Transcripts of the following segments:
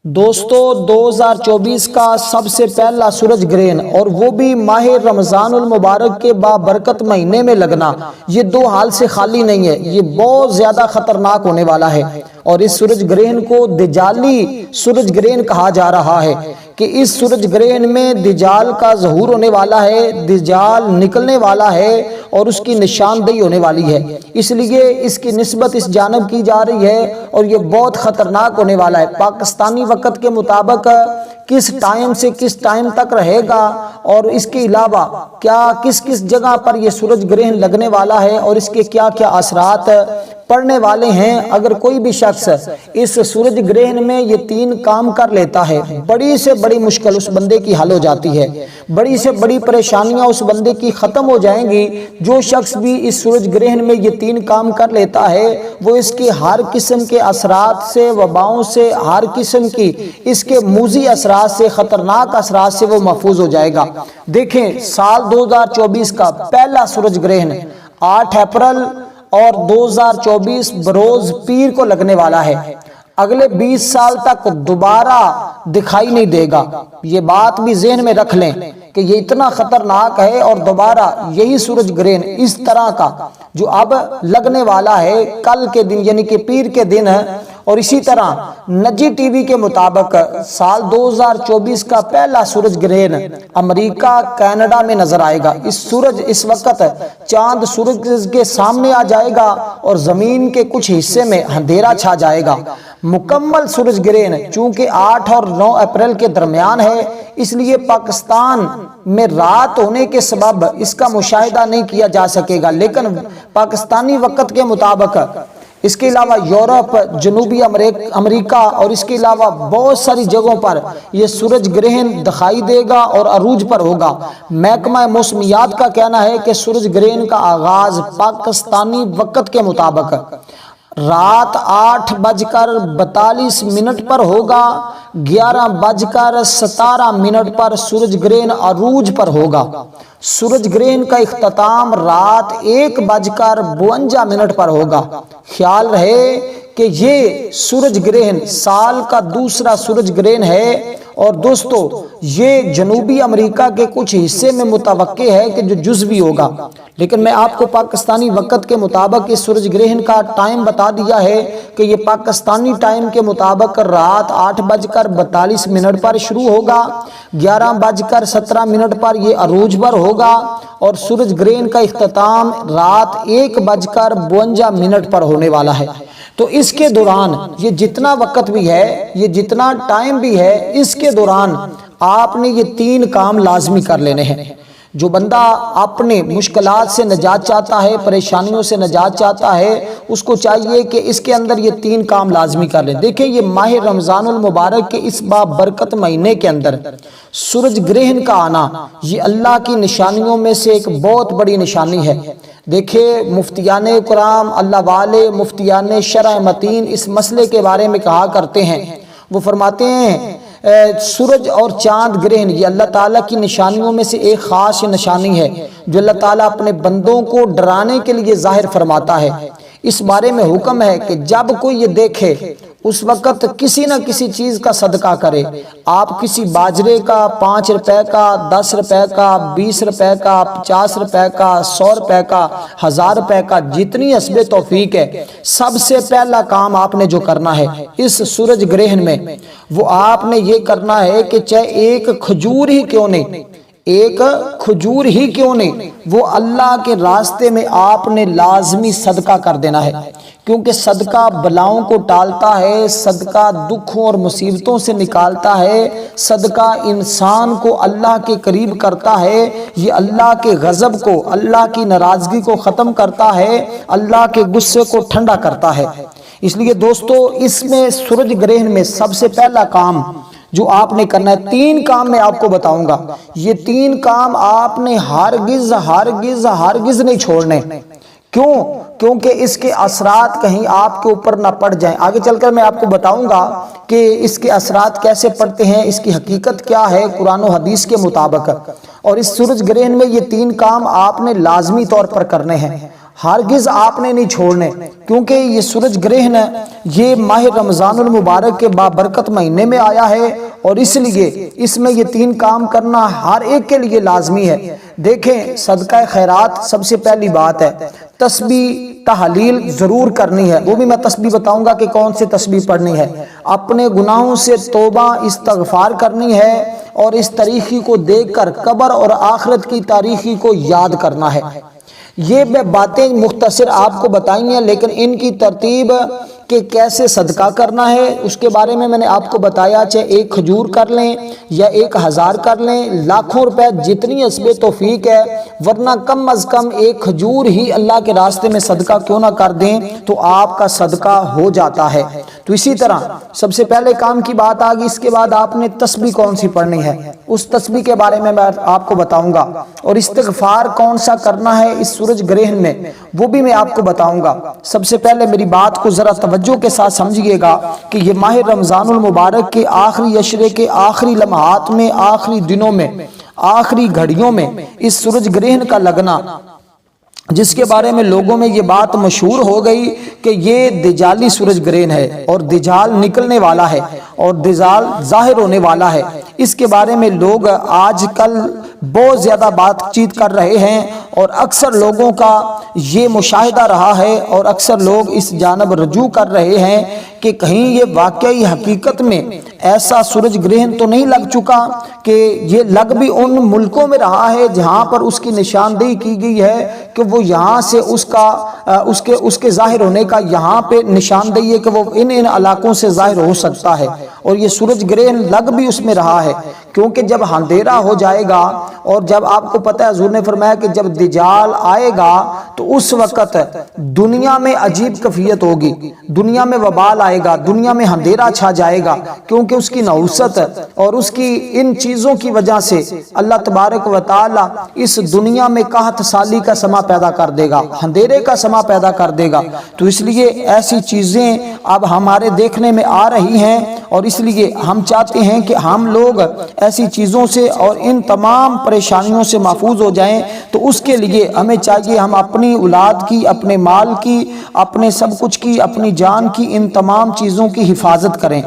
دوستو 2024 کا سب سے پہلا سورج گرہن اور وہ بھی ماہ رمضان المبارک کے بابرکت مہینے میں لگنا، یہ دو حال سے خالی نہیں ہے، یہ بہت زیادہ خطرناک ہونے والا ہے۔ اور اس سورج گرہن کو دجالی سورج گرہن کہا جا رہا ہے کہ اس سورج گرہن میں دجال کا ظہور ہونے والا ہے، دجال نکلنے والا ہے اور اس کی نشاندہی ہونے والی ہے۔ اس لیے اس کی نسبت اس جانب کی جا رہی ہے اور یہ بہت خطرناک ہونے والا ہے۔ پاکستانی وقت کے مطابق کس ٹائم سے کس ٹائم تک رہے گا اور اس کے علاوہ کیا کس کس جگہ پر یہ سورج گرہن لگنے والا ہے اور اس کے کیا کیا اثرات پڑنے والے ہیں، اگر کوئی بھی شخص اس سورج گرہن میں یہ 3 کام کر لیتا ہے، بڑی سے بڑی مشکل اس بندے کی حل ہو جاتی ہے، بڑی سے بڑی پریشانیاں اس بندے کی ختم ہو جائیں گی۔ جو شخص بھی اس سورج گرہن میں یہ 3 کام کر لیتا ہے وہ اس کے ہر قسم کے اثرات سے، وباؤں سے، ہر قسم کی اس کے موذی اثرات سے، خطرناک اثرات سے وہ محفوظ ہو جائے گا۔ دیکھیں، سال 2024 کا پہلا سورج گرہن 8 اپریل اور 2024 بروز پیر کو لگنے والا ہے۔ اگلے 20 سال تک دوبارہ دکھائی نہیں دے گا۔ یہ بات بھی ذہن میں رکھ لیں کہ یہ اتنا خطرناک ہے اور دوبارہ یہی سورج گرہن اس طرح کا جو اب لگنے والا ہے کل کے دن یعنی کہ پیر کے دن ہے۔ اور اسی طرح نجی ٹی وی کے مطابق سال 2024 کا پہلا سورج گرہن امریکہ کینیڈا میں نظر آئے گا۔ اس وقت چاند سورج کے سامنے آ جائے گا اور زمین کے کچھ حصے میں اندھیرا چھا جائے گا۔ مکمل سورج گرہن چونکہ 8 اور 9 اپریل کے درمیان ہے، اس لیے پاکستان میں رات ہونے کے سبب اس کا مشاہدہ نہیں کیا جا سکے گا، لیکن پاکستانی وقت کے مطابق اس کے علاوہ یورپ، جنوبی امریکہ اور اس کے علاوہ بہت ساری جگہوں پر یہ سورج گرہن دکھائی دے گا اور عروج پر ہوگا۔ محکمہ موسمیات کا کہنا ہے کہ سورج گرہن کا آغاز پاکستانی وقت کے مطابق رات 8:42 پر ہوگا، 11:17 پر سورج گرہن عروج پر ہوگا۔ سورج گرہن کا اختتام رات 1:52 پر ہوگا۔ خیال رہے کہ یہ سورج گرہن سال کا دوسرا سورج گرہن ہے اور دوستو یہ جنوبی امریکہ کے کچھ حصے میں متوقع ہے کہ جو جزوی ہوگا، لیکن میں آپ کو پاکستانی وقت کے مطابق اس سورج گرہن کا ٹائم بتا دیا ہے کہ یہ پاکستانی ٹائم کے مطابق رات 8:42 پر شروع ہوگا، 11:17 پر یہ عروج پر ہوگا اور سورج گرہن کا اختتام رات 1:52 پر ہونے والا ہے۔ تو اس کے دوران یہ جتنا وقت بھی ہے، یہ جتنا ٹائم بھی ہے، اس کے دوران آپ نے یہ 3 کام لازمی کر لینے ہیں۔ جو بندہ اپنے مشکلات سے نجات چاہتا ہے، پریشانیوں سے نجات چاہتا ہے، اس کو چاہیے کہ اس کے اندر یہ 3 کام لازمی کر لیں۔ دیکھیں، یہ ماہ رمضان المبارک کے اس بابرکت مہینے کے اندر سورج گرہن کا آنا یہ اللہ کی نشانیوں میں سے ایک بہت بڑی نشانی ہے۔ دیکھیں، مفتیان کرام، اللہ والے مفتیان شرع متین اس مسئلے کے بارے میں کہا کرتے ہیں، وہ فرماتے ہیں سورج اور چاند گرہن یہ اللہ تعالیٰ کی نشانیوں میں سے ایک خاص نشانی ہے جو اللہ تعالیٰ اپنے بندوں کو ڈرانے کے لیے ظاہر فرماتا ہے۔ اس بارے میں حکم ہے کہ جب کوئی یہ دیکھے اس وقت کسی نہ کسی چیز کا صدقہ کرے۔ آپ کسی باجرے کا 5 روپے کا، 10 روپے کا، 20 روپے کا، 50 روپے کا، 100 روپے کا، 1000 روپے کا، جتنی حسب توفیق ہے، سب سے پہلا کام آپ نے جو کرنا ہے اس سورج گرہن میں وہ آپ نے یہ کرنا ہے کہ چاہے ایک کھجور ہی کیوں نہیں، ایک کھجور ہی کیوں نہیں، وہ اللہ کے راستے میں آپ نے لازمی صدقہ کر دینا ہے، کیونکہ صدقہ بلاؤں کو ٹالتا ہے، صدقہ دکھوں اور مصیبتوں سے نکالتا ہے، صدقہ انسان کو اللہ کے قریب کرتا ہے، یہ اللہ کے غضب کو، اللہ کی ناراضگی کو ختم کرتا ہے، اللہ کے غصے کو ٹھنڈا کرتا ہے۔ اس لیے دوستو اس میں سورج گرہن میں سب سے پہلا کام جو آپ نے کرنا ہے، 3 کام میں آپ کو بتاؤں گا، یہ 3 کام آپ نے ہرگز ہرگز ہرگز نہیں چھوڑنے۔ کیوں؟ کیونکہ اس کے اثرات کہیں آپ کے اوپر نہ پڑ جائیں۔ آگے چل کر میں آپ کو بتاؤں گا کہ اس کے اثرات کیسے پڑتے ہیں، اس کی حقیقت کیا ہے قرآن و حدیث کے مطابق۔ اور اس سورج گرہن میں یہ 3 کام آپ نے لازمی طور پر کرنے ہیں۔ ہرگز آپ نے نہیں چھوڑنے، کیونکہ یہ سورج گرہن یہ ماہ رمضان المبارک کے بابرکت مہینے میں آیا ہے، اور اس لیے اس میں یہ 3 کام کرنا ہر ایک کے لیے لازمی ہے۔ دیکھیں، صدقہ خیرات سب سے پہلی بات ہے، تسبیح تحلیل ضرور کرنی ہے، وہ بھی میں تسبیح بتاؤں گا کہ کون سے تسبیح پڑھنی ہے۔ اپنے گناہوں سے توبہ استغفار کرنی ہے، اور اس تاریخی کو دیکھ کر قبر اور آخرت کی تاریخی کو یاد کرنا ہے۔ یہ میں باتیں مختصر آپ کو بتائیں ہیں، لیکن ان کی ترتیب کہ کیسے صدقہ کرنا ہے اس کے بارے میں نے آپ کو بتایا، چاہے 1 کھجور کر لیں یا 1000 کر لیں، لاکھوں روپے جتنی حسب توفیق ہے، ورنہ کم از کم 1 کھجور ہی اللہ کے راستے میں صدقہ کیوں نہ کر دیں تو آپ کا صدقہ ہو جاتا ہے۔ تو اسی طرح سب سے پہلے کام کی بات آ گئی، اس کے بعد آپ نے تسبیح کون سی پڑھنی ہے، اس تسبیح کے بارے میں آپ کو بتاؤں گا، اور استغفار کون سا کرنا ہے اس سورج گرہن میں وہ بھی میں آپ کو بتاؤں گا۔ سب سے پہلے میری بات کو ذرا توجہ کے ساتھ سمجھیے گا کہ یہ ماہ رمضان المبارک کے آخری عشرے کے آخری لمحات میں، آخری دنوں میں، آخری گھڑیوں میں اس سورج گرہن کا لگنا، جس کے بارے میں لوگوں میں یہ بات مشہور ہو گئی کہ یہ دجالی سورج گرہن ہے، اور دجال نکلنے والا ہے، اور دجال ظاہر ہونے والا ہے۔ اس کے بارے میں لوگ آج کل بہت زیادہ بات چیت کر رہے ہیں، اور اکثر لوگوں کا یہ مشاہدہ رہا ہے، اور اکثر لوگ اس جانب رجوع کر رہے ہیں کہ کہیں یہ واقعی حقیقت میں ایسا سورج گرہن تو نہیں لگ چکا کہ یہ لگ بھی ان ملکوں میں رہا ہے جہاں پر اس کی نشاندہی کی گئی ہے کہ وہ یہاں سے اس کے ظاہر ہونے کا یہاں پہ نشاندہی ہے کہ وہ ان علاقوں سے ظاہر ہو سکتا ہے، اور یہ سورج گرہن لگ بھی اس میں رہا ہے، کیونکہ جب اندھیرا ہو جائے گا، اور جب آپ کو پتہ ہے حضور نے فرمایا کہ جب دجال آئے گا تو اس وقت دنیا میں عجیب کیفیت ہوگی، دنیا میں وبال آئے گا، دنیا میں اندھیرا چھا جائے گا، کیونکہ اس کی نحوست اور اس کی ان چیزوں کی وجہ سے اللہ تبارک و تعالی اس دنیا میں قحط سالی کا سما پیدا کر دے گا، اندھیرے کا سما پیدا کر دے گا۔ تو اس لیے ایسی چیزیں اب ہمارے دیکھنے میں آ رہی ہیں، اور اس لیے ہم چاہتے ہیں کہ ہم لوگ ایسی چیزوں سے اور ان تمام پریشانیوں سے محفوظ ہو جائیں۔ تو اس کے لیے ہمیں چاہیے ہم اپنی اولاد کی، اپنے مال کی، اپنے سب کچھ کی، اپنی جان کی، ان تمام چیزوں کی حفاظت کریں۔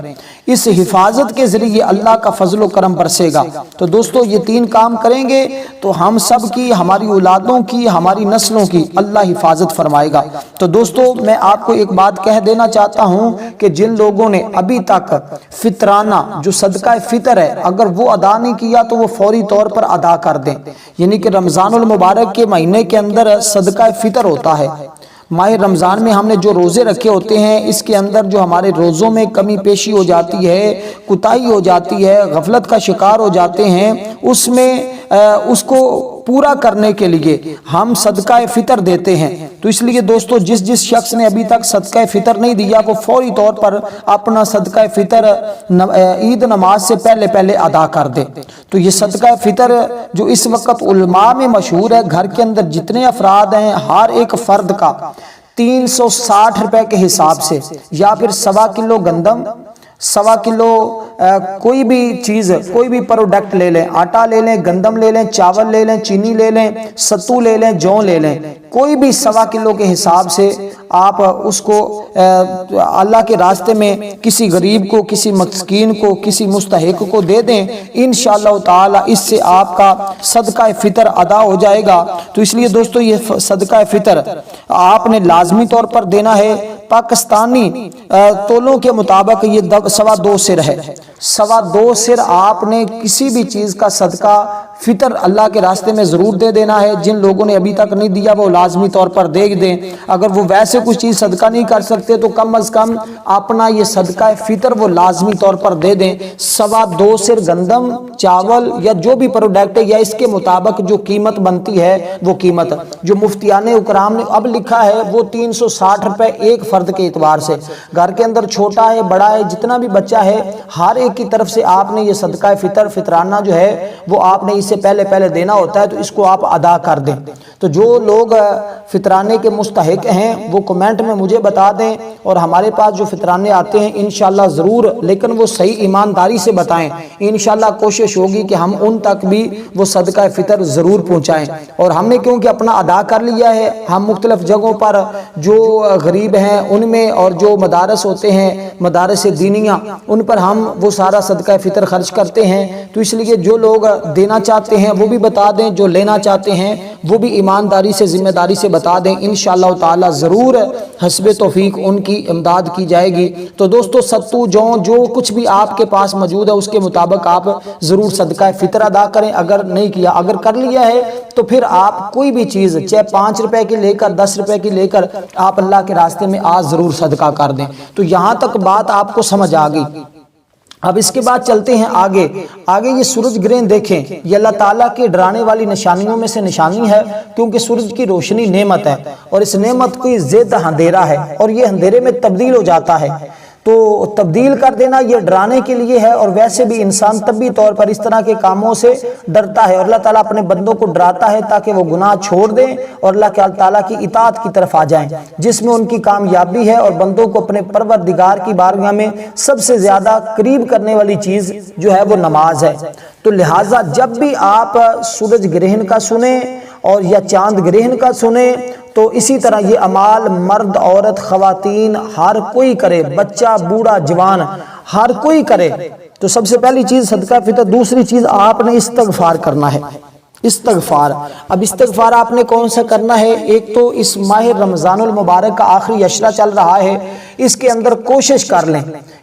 اس حفاظت کے ذریعے اللہ کا فضل و کرم برسے گا۔ تو دوستو یہ 3 کام کریں گے تو ہم سب کی، ہماری اولادوں کی، ہماری نسلوں کی اللہ حفاظت فرمائے گا۔ تو دوستو میں آپ کو ایک بات کہہ دینا چاہتا ہوں کہ جن لوگوں نے ابھی تک فطرانہ جو صدقہ فطر ہے اگر وہ ادا نہیں کیا تو وہ فوری طور پر ادا کر دیں، یعنی کہ رمضان المبارک کے مہینے کے اندر صدقہ فطر ہوتا ہے۔ ماہ رمضان میں ہم نے جو روزے رکھے ہوتے ہیں، اس کے اندر جو ہمارے روزوں میں کمی پیشی ہو جاتی ہے، کوتاہی ہو جاتی ہے، غفلت کا شکار ہو جاتے ہیں، اس میں اس کو پورا کرنے کے لیے ہم صدقہ فطر دیتے ہیں۔ تو اس لیے دوستو جس شخص نے ابھی تک صدقہ فطر نہیں دیا وہ فوری طور پر اپنا صدقہ فطر عید نماز سے پہلے ادا کر دے۔ تو یہ صدقہ فطر جو اس وقت علماء میں مشہور ہے، گھر کے اندر جتنے افراد ہیں ہر ایک فرد کا 360 روپے کے حساب سے، یا پھر 1.25 کلو گندم، 1.25 کلو کوئی بھی چیز، کوئی بھی پروڈکٹ لے لیں، آٹا لے لیں، گندم لے لیں، چاول لے لیں، چینی لے لیں، ستو لے لیں، جو لے لیں، کوئی بھی 1.25 کلو کے حساب سے آپ اس کو اللہ کے راستے میں کسی غریب کو، کسی مسکین کو، کسی مستحق کو دے دیں، انشاءاللہ تعالی اس سے آپ کا صدقہ فطر ادا ہو جائے گا۔ تو اس لیے دوستو یہ صدقہ فطر آپ نے لازمی طور پر دینا ہے۔ پاکستانی تولوں کے مطابق یہ 2.25 سر ہے، 2.25 سر آپ نے کسی بھی چیز کا صدقہ فطر اللہ کے راستے میں ضرور دے دینا ہے۔ جن لوگوں نے ابھی تک نہیں دیا وہ لازمی طور پر دے دیں، اگر وہ ویسے کچھ چیز صدقہ نہیں کر سکتے تو کم از کم اپنا یہ صدقہ فطر وہ لازمی طور پر دے دیں۔ 2.25 سر گندم، چاول یا جو بھی پروڈکٹ ہے، یا اس کے مطابق جو قیمت بنتی ہے وہ قیمت جو مفتیان اکرام نے اب لکھا ہے وہ 360 روپے ایک فرد کے اعتبار سے، گھر کے اندر چھوٹا ہے بڑا ہے جتنا بھی بچہ ہے ہر ایک کی طرف سے آپ نے یہ صدقہ فطرانہ جو ہے وہ آپ نے اس سے پہلے دینا ہوتا ہے، تو اس کو آپ ادا کر دیں۔ تو جو لوگ فطرانے کے مستحق ہیں وہ کمنٹ میں مجھے بتا دیں، اور ہمارے پاس جو فطرانے آتے ہیں انشاءاللہ ضرور، لیکن وہ صحیح ایمانداری سے بتائیں، انشاءاللہ کوشش ہوگی کہ ہم ان تک بھی وہ صدقہ فطر ضرور پہنچائیں۔ اور ہم نے کیونکہ اپنا ادا کر لیا ہے، ہم مختلف جگہوں پر جو غریب ہیں ان میں، اور جو مدارس ہوتے ہیں مدارس دینیہ، ان پر ہم وہ سارا صدقہ فطر خرچ کرتے ہیں۔ تو اس لیے جو لوگ دینا چاہتے ہیں وہ بھی بتا دیں، جو لینا چاہتے ہیں وہ بھی ایمانداری سے ذمہ داری سے بتا دیں، انشاءاللہ تعالی ضرور حسب توفیق ان کی امداد کی جائے گی۔ تو دوستو ستو جون جو کچھ بھی آپ کے پاس موجود ہے اس کے مطابق آپ ضرور صدقہ فطر ادا کریں۔ اگر نہیں کیا، اگر کر لیا ہے تو پھر آپ کوئی بھی چیز چاہے 5 روپے کی لے کر 10 روپے کی لے کر آپ اللہ کے راستے میں آج ضرور صدقہ کر دیں۔ تو یہاں تک بات آپ کو سمجھ آ گئی۔ اب اس کے بعد چلتے ہیں آگے یہ سورج گرہن دیکھیں، یہ اللہ تعالیٰ کے ڈرانے والی نشانیوں میں سے نشانی ہے، کیونکہ سورج کی روشنی نعمت ہے، اور اس نعمت کو ضد اندھیرا ہے، اور یہ اندھیرے میں تبدیل ہو جاتا ہے۔ تو تبدیل کر دینا یہ ڈرانے کے لیے ہے، اور ویسے بھی انسان طبعی طور پر اس طرح کے کاموں سے ڈرتا ہے، اور اللہ تعالیٰ اپنے بندوں کو ڈراتا ہے تاکہ وہ گناہ چھوڑ دیں اور اللہ تعالیٰ کی اطاعت کی طرف آ جائیں، جس میں ان کی کامیابی ہے، اور بندوں کو اپنے پروردگار کی بارگاہ میں سب سے زیادہ قریب کرنے والی چیز جو ہے وہ نماز ہے۔ تو لہٰذا جب بھی آپ سورج گرہن کا سنیں اور یا چاند گرہن کا سنیں تو اسی طرح یہ اعمال مرد عورت خواتین ہر کوئی کرے، بچہ بوڑھا جوان ہر کوئی کرے۔ تو سب سے پہلی چیز صدقہ فطر، دوسری چیز آپ نے استغفار کرنا ہے، استغفار۔ اب استغفار آپ نے کون سا کرنا ہے؟ ایک تو اس ماہ رمضان المبارک کا آخری عشرہ چل رہا ہے، اس کے اندر کوشش کر لیں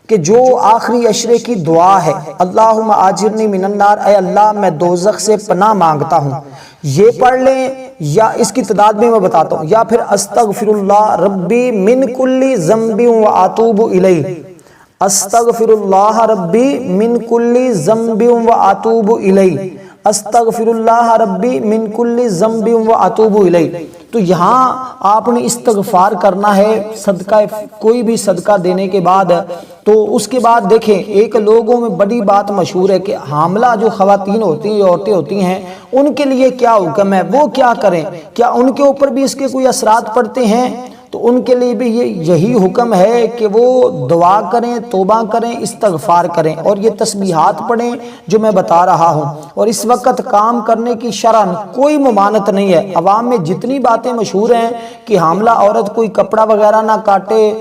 کہ جو آخری عشرے کی دعا ہے، اللہم آجرنی من النار، اے اللہ میں دوزخ سے پناہ مانگتا ہوں، یہ پڑھ لیں، یا اس کی تعداد بھی میں بتاتا ہوں، یا پھر استغفر اللہ ربی من کل ذنب و اتوب الیہ، استغفر اللہ ربی من کل ذنب و اتوب الیہ، استغفر اللہ ربی من کل ذنب و اتوب الیہ۔ تو یہاں آپ نے استغفار کرنا ہے صدقہ، کوئی بھی صدقہ دینے کے بعد۔ تو اس کے بعد دیکھیں، ایک لوگوں میں بڑی بات مشہور ہے کہ حاملہ جو خواتین ہوتی ہیں، عورتیں ہوتی ہیں، ان کے لیے کیا حکم ہے، وہ کیا کریں، کیا ان کے اوپر بھی اس کے کوئی اثرات پڑتے ہیں؟ تو ان کے لیے بھی یہی حکم ہے کہ وہ دعا کریں، توبہ کریں، استغفار کریں، اور یہ تسبیحات پڑھیں جو میں بتا رہا ہوں۔ اور اس وقت کام کرنے کی شرعاً کوئی ممانعت نہیں ہے۔ عوام میں جتنی باتیں مشہور ہیں کہ حاملہ عورت کوئی کپڑا وغیرہ نہ کاٹے،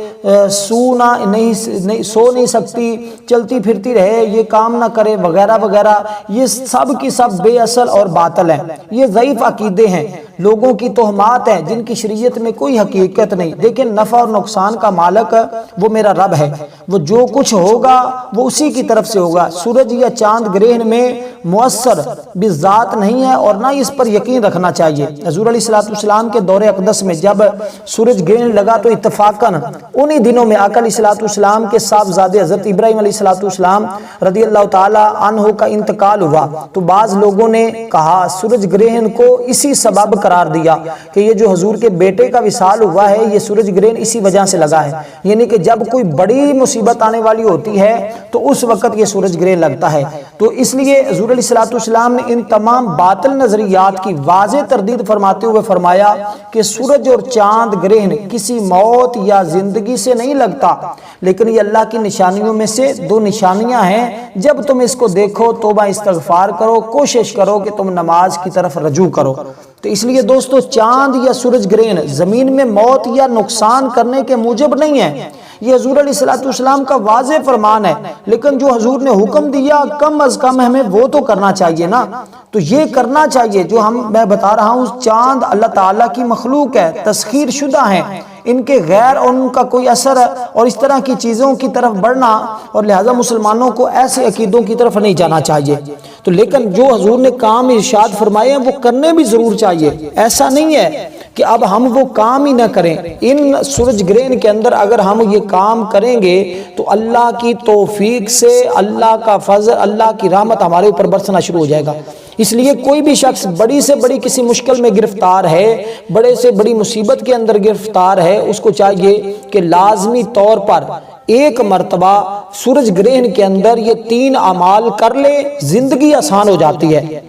سو نہیں سکتی، چلتی پھرتی رہے، یہ کام نہ کرے وغیرہ وغیرہ، یہ سب کی سب بے اصل اور باطل ہیں، یہ ضعیف عقیدے ہیں، لوگوں کی توہمات ہیں جن کی شریعت میں کوئی حقیقت نہیں۔ لیکن نفع اور نقصان کا مالک وہ میرا رب ہے، وہ جو کچھ ہوگا وہ اسی کی طرف سے ہوگا۔ سورج یا چاند گرہن میں مؤثر بذات نہیں ہے، اور نہ اس پر یقین رکھنا چاہیے۔ حضور علیہ السلام کے دور اقدس میں جب سورج گرہن لگا تو اتفاقاً انہی دنوں میں آقا علیہ السلام کے صاحبزادے حضرت ابراہیم علیہ السلام رضی اللہ تعالی عنہ کا انتقال ہوا۔ تو بعض لوگوں نے کہا، سورج گرہن کو اسی سبب قرار دیا کہ یہ جو حضور کے بیٹے کا وصال ہوا ہے، یہ سورج گرہن اسی وجہ سے لگا ہے، یعنی کہ جب کوئی بڑی مصیبت آنے والی ہوتی ہے تو اس وقت یہ سورج گرہن لگتا ہے۔ تو اس لیے حضور علیہ السلام نے ان تمام باطل نظریات کی واضح تردید فرماتے ہوئے فرمایا کہ سورج اور چاند گرہن کسی موت یا زندگی سے نہیں لگتا، لیکن یہ اللہ کی نشانیوں میں سے 2 نشانیاں ہیں۔ جب تم اس کو دیکھو توبہ استغفار کرو، کوشش کرو کہ تم نماز کی طرف رجوع کرو۔ تو اس لیے دوستو چاند یا سورج گرہن زمین میں موت یا نقصان کرنے کے موجب نہیں ہے، یہ حضور علیہ السلام کا واضح فرمان ہے، لیکن جو حضور نے حکم دیا کم از کم ہمیں وہ تو کرنا چاہیے نا۔ تو یہ کرنا چاہیے جو میں بتا رہا ہوں، چاند اللہ تعالیٰ کی مخلوق ہے، تسخیر شدہ ہیں، ان کے غیر اور ان کا کوئی اثر اور اس طرح کی چیزوں کی طرف بڑھنا، اور لہٰذا مسلمانوں کو ایسے عقیدوں کی طرف نہیں جانا چاہیے۔ تو لیکن جو حضور نے کام ارشاد فرمائے ہیں وہ کرنے بھی ضرور چاہیے، ایسا نہیں ہے کہ اب ہم وہ کام ہی نہ کریں۔ ان سورج گرہن کے اندر اگر ہم یہ کام کریں گے تو اللہ کی توفیق سے اللہ کا فضل، اللہ کی رحمت ہمارے اوپر برسنا شروع ہو جائے گا۔ اس لیے کوئی بھی شخص بڑی سے بڑی کسی مشکل میں گرفتار ہے، بڑے سے بڑی مصیبت کے اندر گرفتار ہے، اس کو چاہیے کہ لازمی طور پر ایک مرتبہ سورج گرہن کے اندر یہ 3 اعمال کر لے، زندگی آسان ہو جاتی ہے۔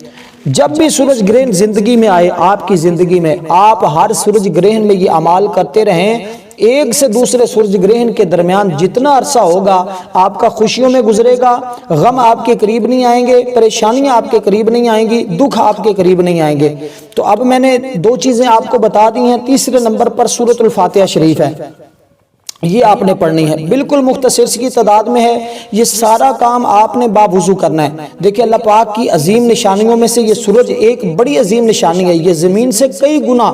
جب بھی سورج گرہن زندگی میں آئے آپ کی زندگی میں، آپ ہر سورج گرہن میں یہ اعمال کرتے رہیں، ایک سے دوسرے سورج گرہن کے درمیان جتنا عرصہ ہوگا آپ کا خوشیوں میں گزرے گا، غم آپ کے قریب نہیں آئیں گے، پریشانیاں آپ کے قریب نہیں آئیں گی، دکھ آپ کے قریب نہیں آئیں گے۔ تو اب میں نے دو چیزیں آپ کو بتا دی ہیں۔ تیسرے نمبر پر سورۃ الفاتحہ شریف ہے، یہ آپ نے پڑھنی ہے، بالکل مختصر سی تعداد میں ہے۔ یہ سارا کام آپ نے باوضو کرنا ہے۔ دیکھیں اللہ پاک کی عظیم نشانیوں میں سے یہ سورج ایک بڑی عظیم نشانی ہے۔ یہ زمین سے کئی گنا،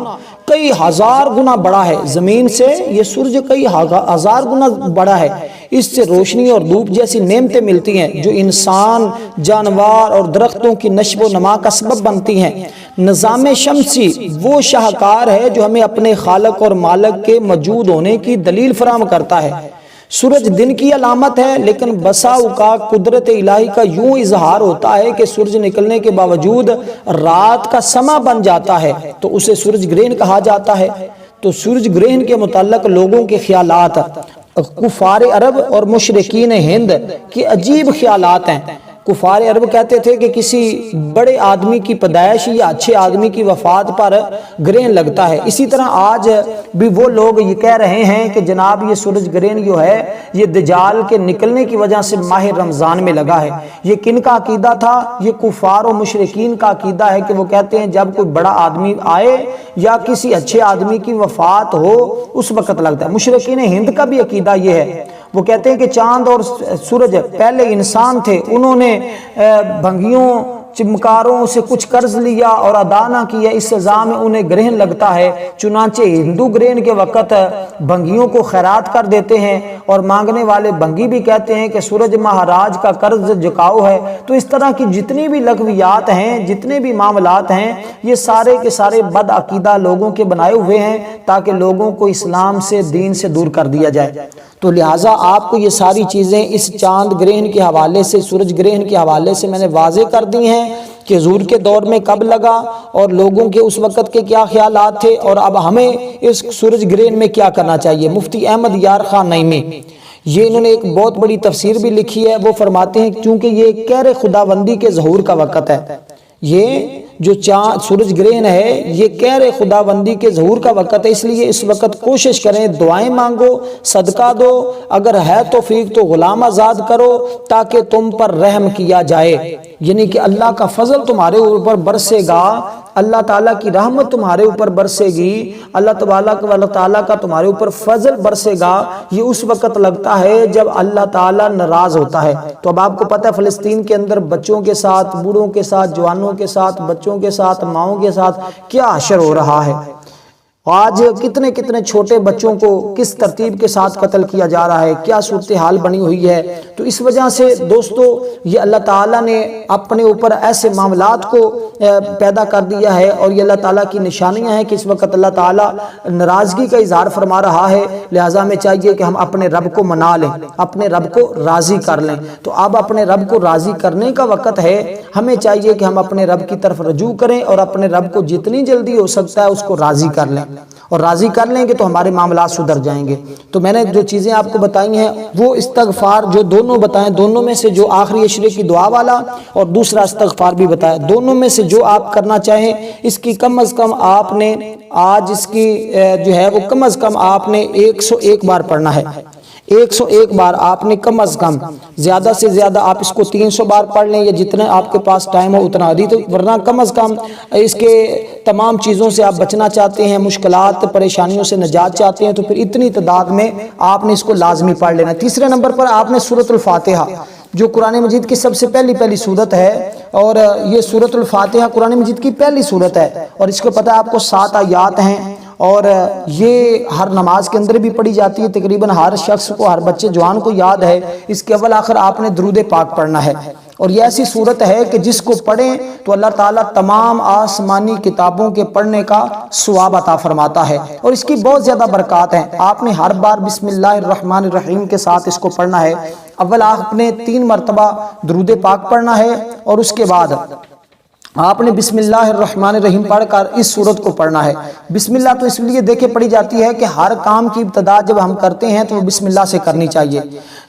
کئی ہزار گنا بڑا ہے۔ زمین سے یہ سورج کئی ہزار گنا بڑا ہے۔ اس سے روشنی اور دھوپ جیسی نعمتیں ملتی ہیں جو انسان، جانور اور درختوں کی نشو و نما کا سبب بنتی ہیں۔ نظام شمسی وہ شاہکار ہے جو ہمیں اپنے خالق اور مالک کے موجود ہونے کی دلیل فراہم کرتا ہے۔ سورج دن کی علامت ہے، لیکن بسا اوقات قدرت الہی کا یوں اظہار ہوتا ہے کہ سورج نکلنے کے باوجود رات کا سما بن جاتا ہے تو اسے سورج گرہن کہا جاتا ہے۔ تو سورج گرہن کے متعلق لوگوں کے خیالات، کفار عرب اور مشرکین ہند کے عجیب خیالات ہیں۔ کفار عرب کہتے تھے کہ کسی بڑے آدمی کی پیدائش یا اچھے آدمی کی وفات پر گرہن لگتا ہے۔ اسی طرح آج بھی وہ لوگ یہ کہہ رہے ہیں کہ جناب یہ سورج گرہن جو ہے یہ دجال کے نکلنے کی وجہ سے ماہ رمضان میں لگا ہے۔ یہ کن کا عقیدہ تھا؟ یہ کفار و مشرکین کا عقیدہ ہے کہ وہ کہتے ہیں جب کوئی بڑا آدمی آئے یا کسی اچھے آدمی کی وفات ہو اس وقت لگتا ہے۔ مشرکین ہند کا بھی عقیدہ یہ ہے، وہ کہتے ہیں کہ چاند اور سورج پہلے انسان تھے، انہوں نے بھنگیوں چمکاروں سے کچھ قرض لیا اور ادا نہ کیا، اس سزا میں انہیں گرہن لگتا ہے۔ چنانچہ ہندو گرہن کے وقت بھنگیوں کو خیرات کر دیتے ہیں اور مانگنے والے بھنگی بھی کہتے ہیں کہ سورج مہاراج کا قرض چکاؤ ہے۔ تو اس طرح کی جتنی بھی لغویات ہیں، جتنے بھی معاملات ہیں، یہ سارے کے سارے بد عقیدہ لوگوں کے بنائے ہوئے ہیں تاکہ لوگوں کو اسلام سے، دین سے دور کر دیا جائے۔ تو لہٰذا آپ کو یہ ساری چیزیں اس چاند گرہن کے حوالے سے، سورج گرہن کے حوالے سے میں نے واضح کر دی ہیں کہ حضور کے دور میں کب لگا اور لوگوں کے اس وقت کے کیا خیالات تھے، اور اب ہمیں اس سورج گرہن میں کیا کرنا چاہیے۔ مفتی احمد یار خان نعیمی، یہ انہوں نے ایک بہت بڑی تفسیر بھی لکھی ہے۔ وہ فرماتے ہیں چونکہ یہ کہر خداوندی کے ظہور کا وقت ہے، یہ جو سورج گرہن ہے یہ کہر خداوندی کے ظہور کا وقت ہے، اس لیے اس وقت کوشش کریں، دعائیں مانگو، صدقہ دو، اگر ہے توفیق تو غلام آزاد کرو تاکہ تم پر رحم کیا جائے، یعنی کہ اللہ کا فضل تمہارے اوپر برسے گا، اللہ تعالیٰ کی رحمت تمہارے اوپر برسے گی، اللہ تعالیٰ کا تمہارے اوپر فضل برسے گا۔ یہ اس وقت لگتا ہے جب اللہ تعالیٰ ناراض ہوتا ہے۔ تو اب آپ کو پتہ ہے فلسطین کے اندر بچوں کے ساتھ، بوڑھوں کے ساتھ، جوانوں کے ساتھ، بچوں کے ساتھ، ماؤں کے ساتھ کیا حشر ہو رہا ہے۔ آج کتنے کتنے چھوٹے بچوں کو کس ترتیب کے ساتھ قتل کیا جا رہا ہے، کیا صورتحال بنی ہوئی ہے۔ تو اس وجہ سے دوستو یہ اللہ تعالیٰ نے اپنے اوپر ایسے معاملات کو پیدا کر دیا ہے، اور یہ اللہ تعالیٰ کی نشانیاں ہیں کہ اس وقت اللہ تعالیٰ ناراضگی کا اظہار فرما رہا ہے۔ لہٰذا ہمیں چاہیے کہ ہم اپنے رب کو منا لیں، اپنے رب کو راضی کر لیں۔ تو اب اپنے رب کو راضی کرنے کا وقت ہے، ہمیں چاہیے کہ ہم اپنے رب کی طرف رجوع کریں اور اپنے رب کو جتنی جلدی ہو سکتا ہے اس کو راضی کر لیں، اور راضی کر لیں گے تو ہمارے معاملات سدھر جائیں گے۔ تو میں نے جو چیزیں آپ کو بتائی ہیں وہ استغفار جو دونوں بتائیں، دونوں میں سے جو آخری عشرے کی دعا والا اور دوسرا استغفار بھی بتایا، دونوں میں سے جو آپ کرنا چاہیں اس کی کم از کم آپ نے آج اس کی جو ہے وہ کم از کم آپ نے 101 بار پڑھنا ہے۔ 101 بار آپ نے کم از کم، زیادہ سے زیادہ آپ اس کو 300 بار پڑھ لیں یا جتنا آپ کے پاس ٹائم ہو اتنا ادھی، تو ورنہ کم از کم اس کے تمام چیزوں سے آپ بچنا چاہتے ہیں، مشکلات پریشانیوں سے نجات چاہتے ہیں، تو پھر اتنی تعداد میں آپ نے اس کو لازمی پڑھ لینا۔ تیسرے نمبر پر آپ نے سورۃ الفاتحہ جو قرآن مجید کی سب سے پہلی سورت ہے، اور یہ سورۃ الفاتحہ قرآن مجید کی پہلی سورت ہے، اور اس کو پتہ ہے آپ کو 7 آیات ہیں، اور یہ ہر نماز کے اندر بھی پڑھی جاتی ہے، تقریباً ہر شخص کو، ہر بچے جوان کو یاد ہے۔ اس کے اول آخر آپ نے درود پاک پڑھنا ہے، اور یہ ایسی صورت ہے کہ جس کو پڑھیں تو اللہ تعالیٰ تمام آسمانی کتابوں کے پڑھنے کا ثواب عطا فرماتا ہے، اور اس کی بہت زیادہ برکات ہیں۔ آپ نے ہر بار بسم اللہ الرحمن الرحیم کے ساتھ اس کو پڑھنا ہے۔ اول آپ نے 3 مرتبہ درود پاک پڑھنا ہے، اور اس کے بعد آپ نے بسم اللہ الرحمن الرحیم پڑھ کر اس سورت کو پڑھنا ہے۔ بسم اللہ تو اس لیے دیکھے پڑھی جاتی ہے کہ ہر کام کی ابتدا جب ہم کرتے ہیں تو وہ بسم اللہ سے کرنی چاہیے۔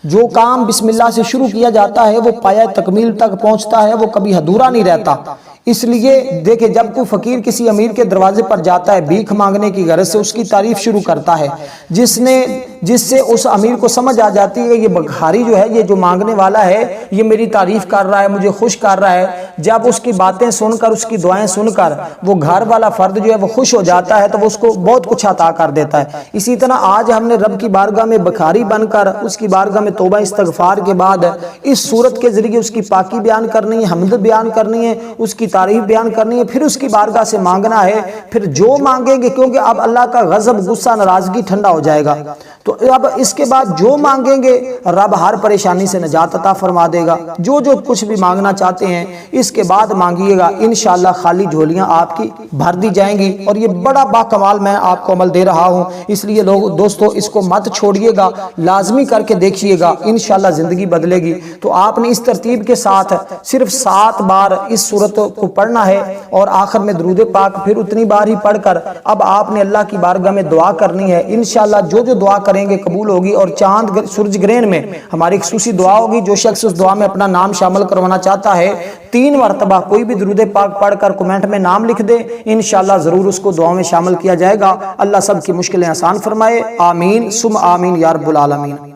جو کام بسم اللہ سے شروع کیا جاتا ہے وہ پایہ تکمیل تک پہنچتا ہے، وہ کبھی ادھورا نہیں رہتا۔ اس لیے دیکھیں جب کوئی فقیر کسی امیر کے دروازے پر جاتا ہے بھیک مانگنے کی غرض سے، اس کی تعریف شروع کرتا ہے، جس سے اس امیر کو سمجھ آ جاتی ہے یہ بھکاری جو ہے، یہ جو مانگنے والا ہے یہ میری تعریف کر رہا ہے، مجھے خوش کر رہا ہے۔ جب اس کی باتیں سن کر، اس کی دعائیں سن کر وہ گھر والا فرد جو ہے وہ خوش ہو جاتا ہے تو وہ اس کو بہت کچھ عطا کر دیتا ہے۔ اسی طرح آج ہم نے رب کی بارگاہ میں بھکاری بن کر اس کی بارگاہ میں توبہ استغفار کے بعد اس صورت کے ذریعے اس کی پاکی بیان کرنی ہے، حمد بیان کرنی ہے، اس کی تعریف بیان کرنی ہے، پھر اس کی بارگاہ سے مانگنا ہے۔ پھر جو مانگیں گے، کیونکہ اب اللہ کا غضب، غصہ، ناراضگی ٹھنڈا ہو جائے گا، تو اب اس کے بعد جو مانگیں گے رب ہر پریشانی سے نجات عطا فرما دے گا۔ جو کچھ بھی مانگنا چاہتے ہیں اس کے بعد مانگیے گا، انشاءاللہ خالی جھولیاں آپ کی بھر دی جائیں گی۔ اور یہ بڑا باکمال میں آپ کو عمل دے رہا ہوں، اس لیے دوستو اس کو مت چھوڑیے گا، لازمی کر کے دیکھیے گا، انشاءاللہ زندگی بدلے گی۔ تو آپ نے اس ترتیب کے ساتھ صرف 7 بار اس سورت کو پڑھنا ہے اور آخر میں درود پاک پھر اتنی بار ہی پڑھ کر اب آپ نے اللہ کی بارگاہ میں دعا کرنی ہے۔ انشاءاللہ جو دعا کریں گے قبول ہوگی، اور چاند سورج گرہن میں ہماری خصوصی دعا ہوگی۔ جو شخص اس دعا میں اپنا نام شامل کروانا چاہتا ہے 3 مرتبہ کوئی بھی درود پاک پڑھ کر کمنٹ میں نام لکھ دے، انشاءاللہ ضرور اس کو دعا میں شامل کیا جائے گا۔ اللہ سب کی مشکلیں آسان فرمائے، آمین ثم آمین یا رب العالمین۔